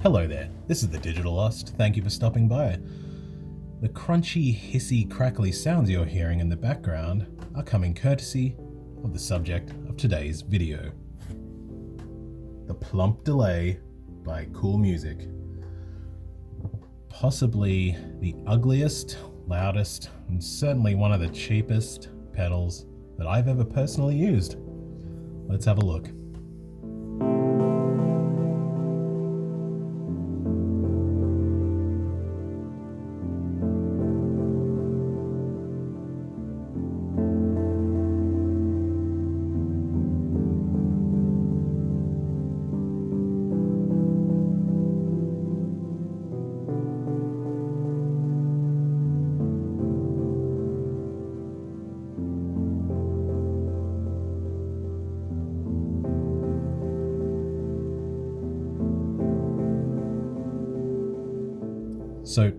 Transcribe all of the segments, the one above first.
Hello there, this is the Digital Lost. Thank you for stopping by. The crunchy, hissy, crackly sounds you're hearing in the background are coming courtesy of the subject of today's video. The Plump Delay by COOLMUSIC. Possibly the ugliest, loudest, and certainly one of the cheapest pedals that I've ever personally used. Let's have a look. So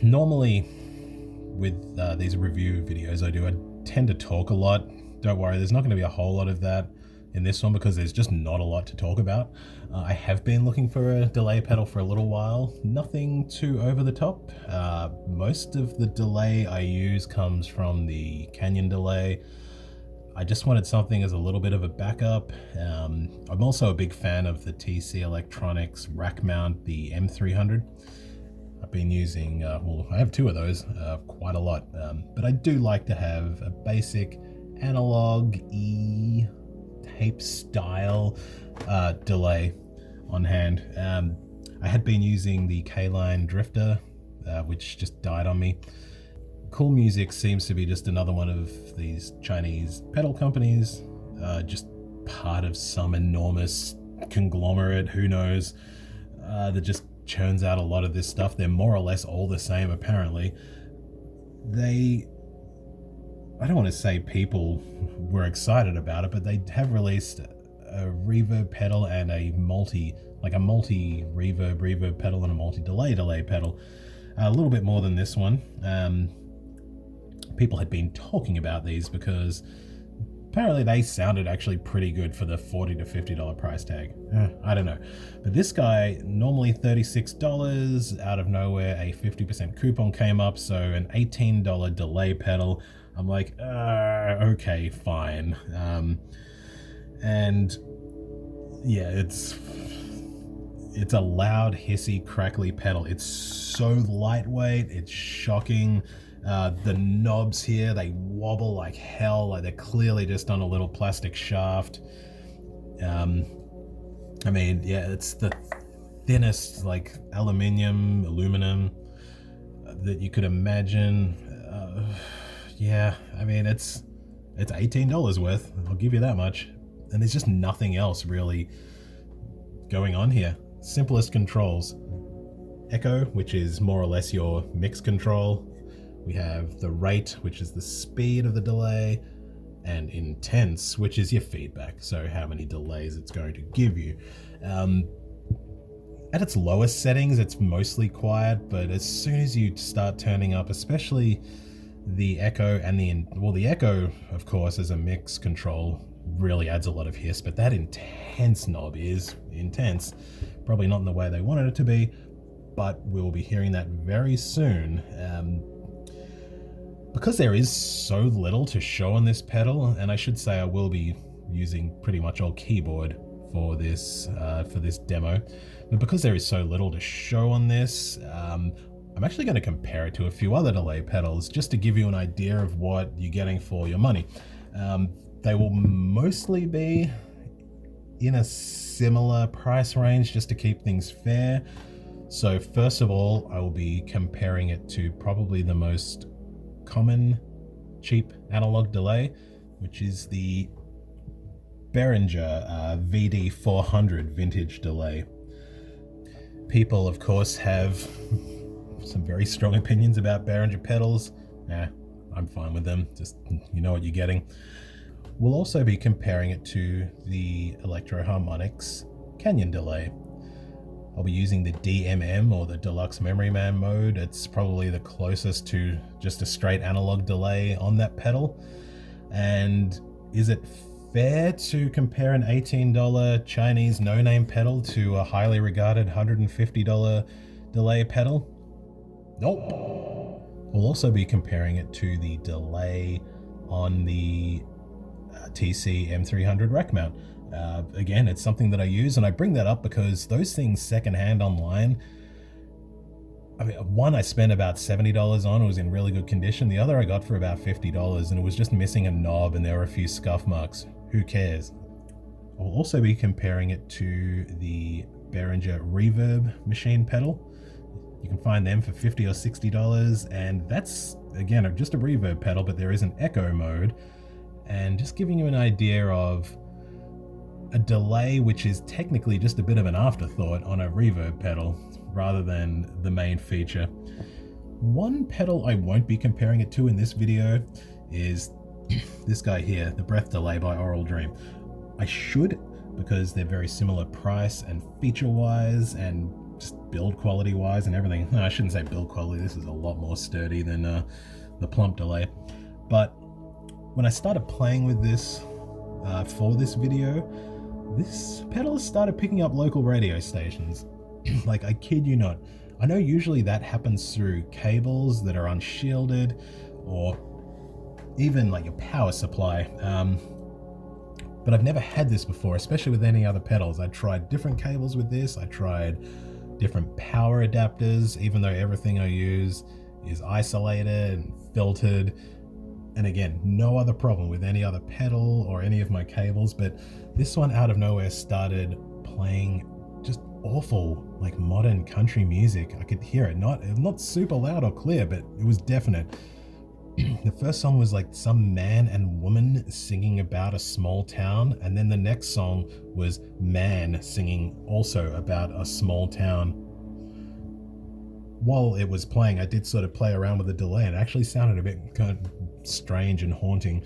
normally with these review videos I tend to talk a lot. Don't worry, there's not going to be a whole lot of that in this one because there's just not a lot to talk about. I have been looking for a delay pedal for a little while, nothing too over the top. Most of the delay I use comes from the Canyon delay. I just wanted something as a little bit of a backup. I'm also a big fan of the TC Electronics rack mount, the M300. I've been using, I have two of those, quite a lot, but I do like to have a basic analog tape style delay on hand. I had been using the K-Line Drifter, which just died on me. COOLMUSIC seems to be just another one of these Chinese pedal companies, just part of some enormous conglomerate, who knows, that just churns out a lot of this stuff. They're more or less all the same apparently. I don't want to say people were excited about it, but they have released a reverb pedal and a multi reverb pedal and a multi delay pedal. A little bit more than this one. People had been talking about these because apparently they sounded actually pretty good for the $40 to $50 price tag. I don't know. But this guy, normally $36, out of nowhere a 50% coupon came up, so an $18 delay pedal. I'm like, okay, fine. And yeah, it's a loud, hissy, crackly pedal. It's so lightweight, it's shocking. The knobs here, they wobble like hell, like they're clearly just on a little plastic shaft. I mean, yeah, it's the thinnest like aluminum that you could imagine. Yeah, I mean, it's $18 worth, I'll give you that much. And there's just nothing else really going on here. Simplest controls. Echo, which is more or less your mix control. We have the rate, which is the speed of the delay, and intense, which is your feedback, so how many delays it's going to give you. At its lowest settings, it's mostly quiet, but as soon as you start turning up, especially the echo and the echo, of course, as a mix control, really adds a lot of hiss, but that intense knob is intense. Probably not in the way they wanted it to be, but we'll be hearing that very soon. Because there is so little to show on this pedal, and I should say I will be using pretty much all keyboard for this demo, but because there is so little to show on this, I'm actually going to compare it to a few other delay pedals just to give you an idea of what you're getting for your money. They will mostly be in a similar price range just to keep things fair. So first of all, I will be comparing it to probably the most common cheap analog delay, which is the Behringer VD400 vintage delay. People, of course, have some very strong opinions about Behringer pedals. I'm fine with them, just you know what you're getting. We'll also be comparing it to the Electro Harmonix Canyon delay. I'll be using the DMM, or the Deluxe Memory Man mode. It's probably the closest to just a straight analog delay on that pedal. And is it fair to compare an $18 Chinese no-name pedal to a highly regarded $150 delay pedal? Nope. We'll also be comparing it to the delay on the TC M300 rack mount. Again, it's something that I use, and I bring that up because those things secondhand online, I mean, one I spent about $70 on, it was in really good condition. The other I got for about $50, and it was just missing a knob and there were a few scuff marks. Who cares? I'll also be comparing it to the Behringer Reverb machine pedal. You can find them for $50 or $60, and that's, again, just a reverb pedal, but there is an echo mode. And just giving you an idea of a delay, which is technically just a bit of an afterthought on a reverb pedal rather than the main feature. One pedal I won't be comparing it to in this video is this guy here, the Breath Delay by Oral Dream. I should, because they're very similar price and feature wise and just build quality wise and everything. No, I shouldn't say build quality, this is a lot more sturdy than the Plump Delay. But when I started playing with this for this video, this pedal started picking up local radio stations. Like, I kid you not. I know usually that happens through cables that are unshielded, or even like your power supply. But I've never had this before, especially with any other pedals. I tried different cables with this. I tried different power adapters, even though everything I use is isolated and filtered. And again, no other problem with any other pedal or any of my cables, but this one out of nowhere started playing just awful, like modern country music. I could hear it, not super loud or clear, but it was definite. The first song was like some man and woman singing about a small town, and then the next song was man singing also about a small town. While it was playing, I did sort of play around with the delay, and it actually sounded a bit kind of strange and haunting.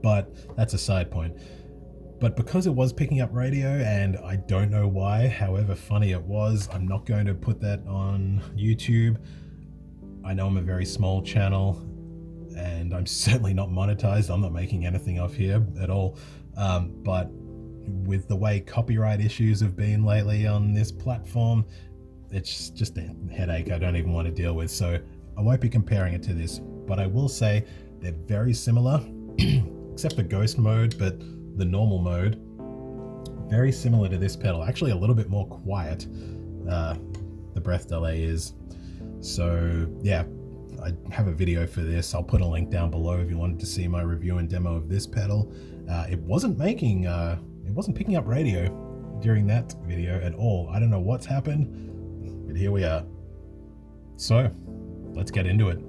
But that's a side point. But because it was picking up radio, and I don't know why, however funny it was, I'm not going to put that on YouTube. I know I'm a very small channel, and I'm certainly not monetized. I'm not making anything off here at all. But with the way copyright issues have been lately on this platform, it's just a headache I don't even want to deal with. So I won't be comparing it to this, but I will say they're very similar, except for ghost mode, but the normal mode, very similar to this pedal. Actually a little bit more quiet, the Breath Delay is. So yeah, I have a video for this. I'll put a link down below if you wanted to see my review and demo of this pedal. It wasn't picking up radio during that video at all. I don't know what's happened, but here we are. So let's get into it.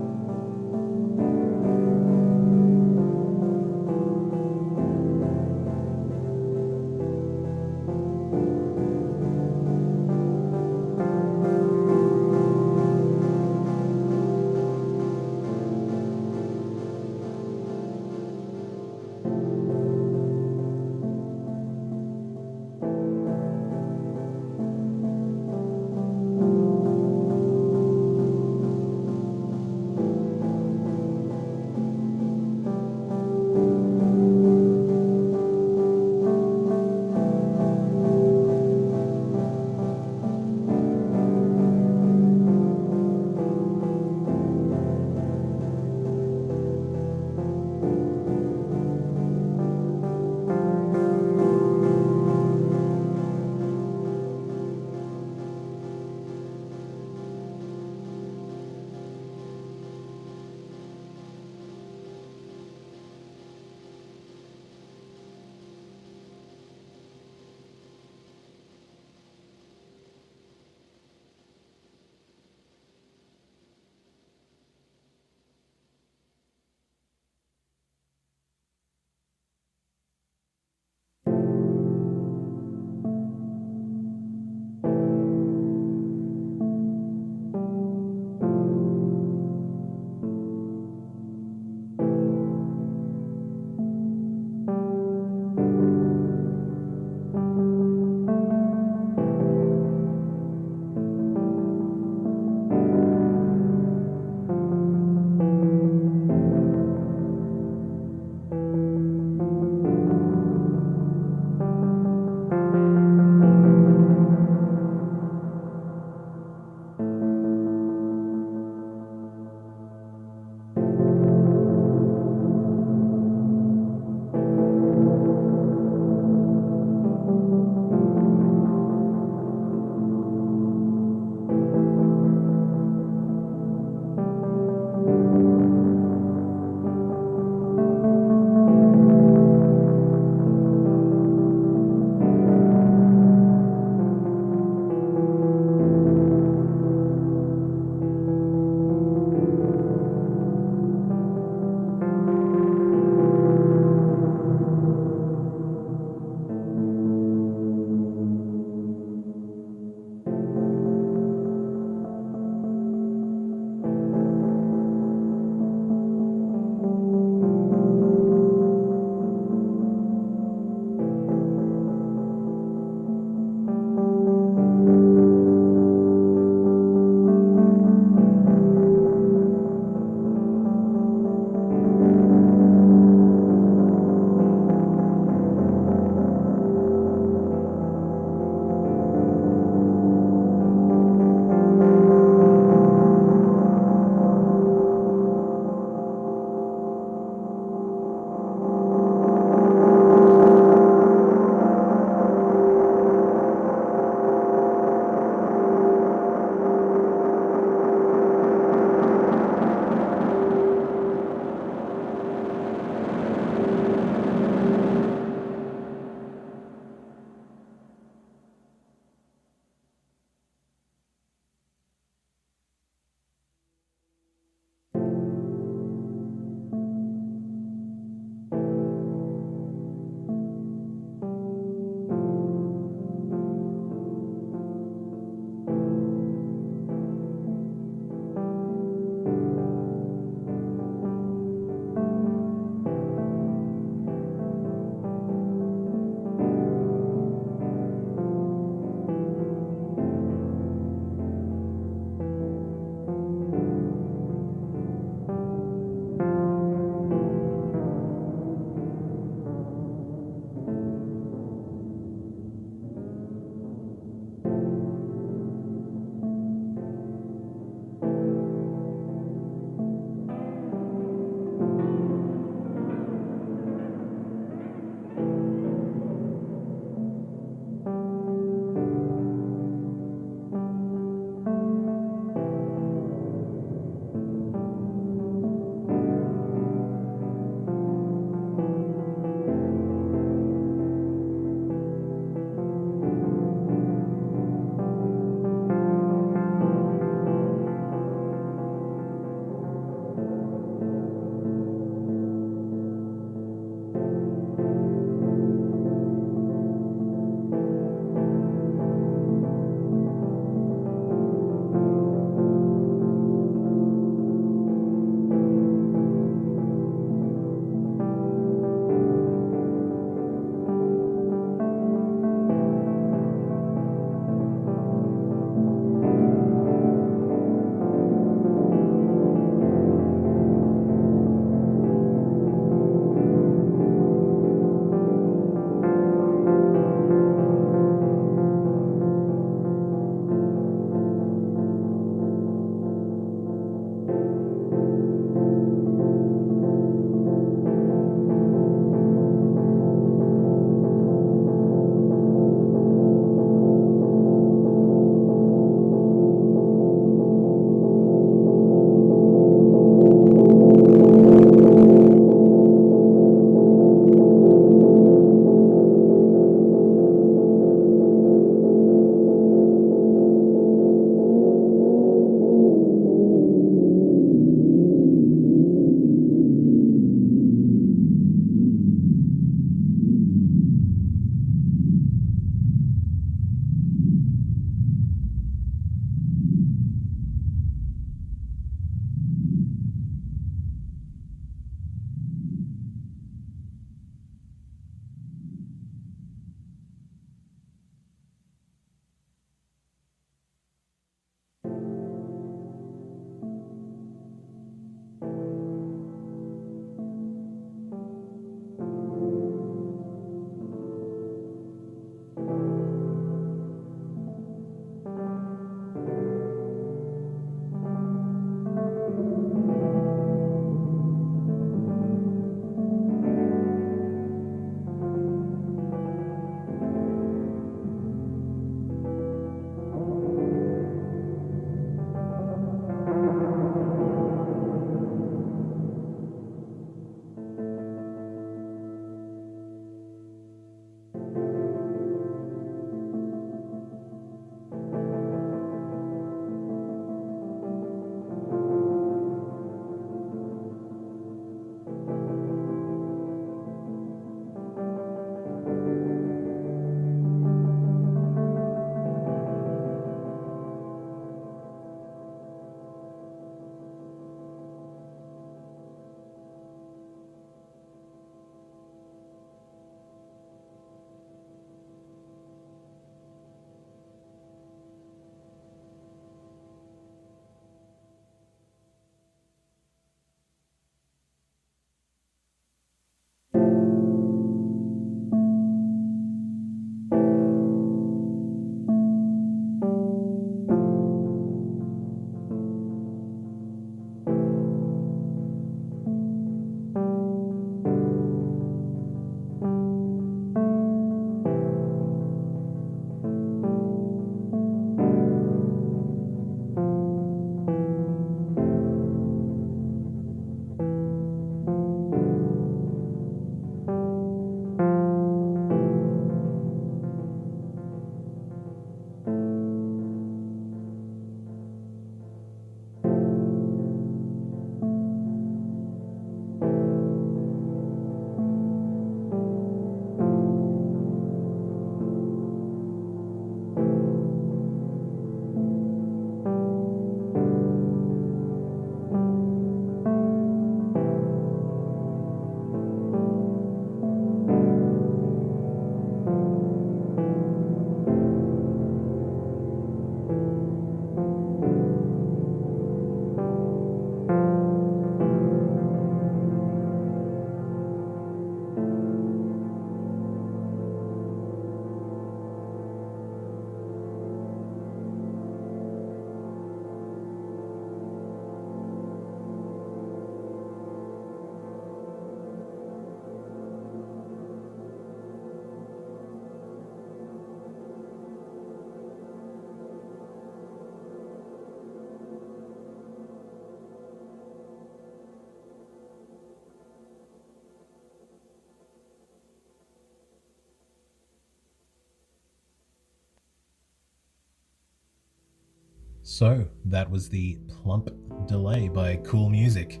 So that was the Plump Delay by COOLMUSIC.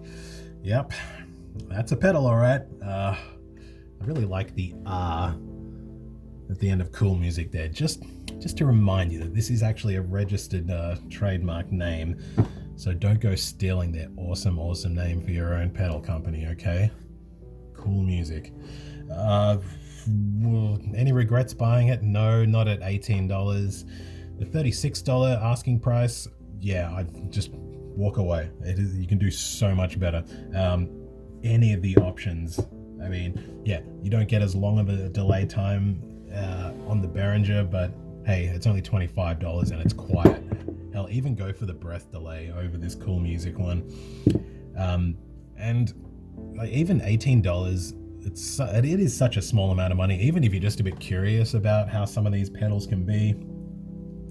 Yep, that's a pedal, all right. I really like the R at the end of COOLMUSIC there, just to remind you that this is actually a registered trademark name. So don't go stealing their awesome name for your own pedal company, okay? COOLMUSIC. Any regrets buying it? No, not at $18. The $36 asking price, yeah, I'd just walk away. You can do so much better. Any of the options, I mean, yeah, you don't get as long of a delay time on the Behringer, but hey, it's only $25 and it's quiet. Hell, even go for the breath delay over this COOLMUSIC one. And like, even $18, it is such a small amount of money. Even if you're just a bit curious about how some of these pedals can be,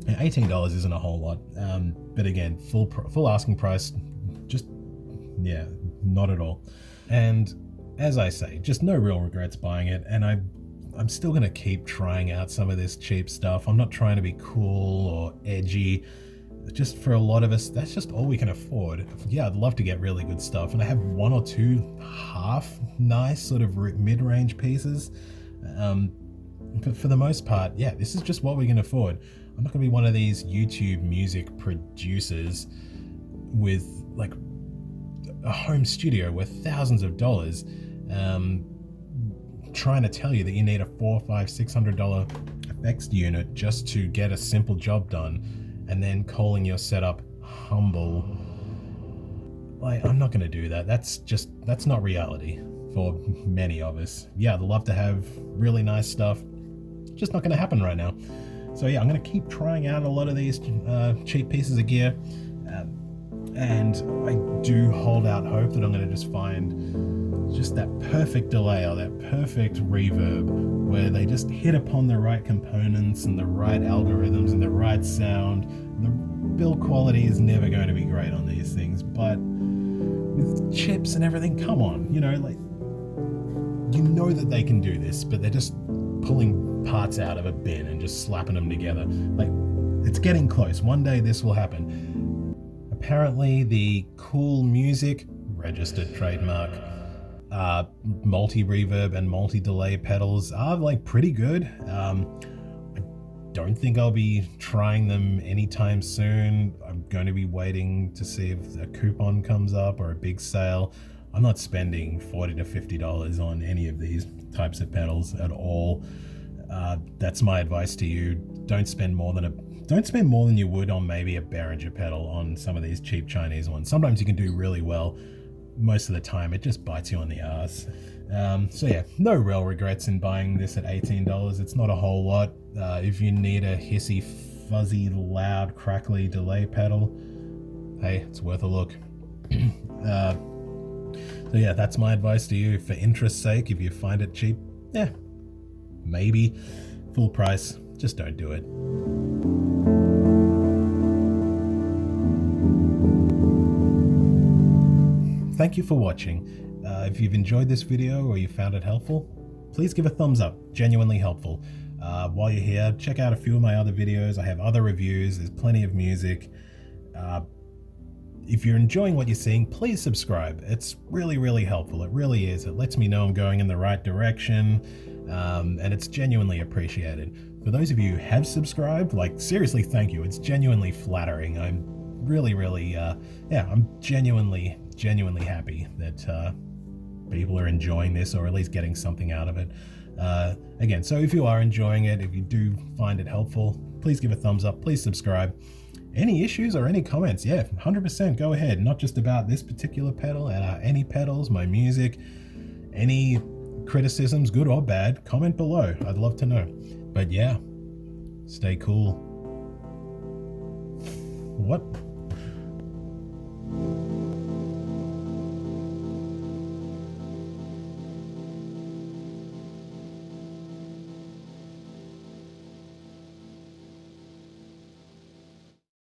$18 isn't a whole lot. But again, full asking price, just, yeah, not at all. And as I say, just no real regrets buying it. And I'm still gonna keep trying out some of this cheap stuff. I'm not trying to be cool or edgy. Just for a lot of us, that's just all we can afford. Yeah, I'd love to get really good stuff, and I have one or two half nice sort of mid-range pieces. But for the most part, yeah, this is just what we can afford. I'm not gonna be one of these YouTube music producers with like a home studio worth thousands of dollars, trying to tell you that you need a $400, $500, $600 effects unit just to get a simple job done, and then calling your setup humble. Like, I'm not gonna do that. That's not reality for many of us. Yeah, I'd love to have really nice stuff, just not gonna happen right now. So yeah, I'm gonna keep trying out a lot of these cheap pieces of gear, and I do hold out hope that I'm gonna just find just that perfect delay or that perfect reverb where they just hit upon the right components and the right algorithms and the right sound. The build quality is never going to be great on these things, but with chips and everything, come on, like, you know that they can do this, but they're just pulling parts out of a bin and just slapping them together. Like, it's getting close. One day this will happen. Apparently the COOLMUSIC registered trademark multi-reverb and multi-delay pedals are like pretty good. I don't think I'll be trying them anytime soon. I'm going to be waiting to see if a coupon comes up or a big sale. I'm not spending $40 to $50 on any of these types of pedals at all. That's my advice to you. Don't spend more than you would on maybe a Behringer pedal on some of these cheap Chinese ones. Sometimes you can do really well. Most of the time it just bites you on the ass. So yeah, no real regrets in buying this at $18. It's not a whole lot. If you need a hissy, fuzzy, loud, crackly delay pedal, hey, it's worth a look. So yeah, that's my advice to you. For interest's sake, if you find it cheap, yeah, maybe. Full price, just don't do it. Thank you for watching. If you've enjoyed this video or you found it helpful, please give a thumbs up, genuinely helpful. While you're here, check out a few of my other videos. I have other reviews, there's plenty of music. If you're enjoying what you're seeing, please subscribe. It's really helpful, it really is. It lets me know I'm going in the right direction, and it's genuinely appreciated. For those of you who have subscribed, like, seriously, thank you. It's genuinely flattering. I'm really, I'm genuinely happy that people are enjoying this, or at least getting something out of it. Again, so if you are enjoying it, if you do find it helpful, please give a thumbs up, please subscribe. Any issues or any comments, yeah, 100% go ahead. Not just about this particular pedal, any pedals, my music, any criticisms, good or bad, comment below. I'd love to know. But yeah, stay cool. What?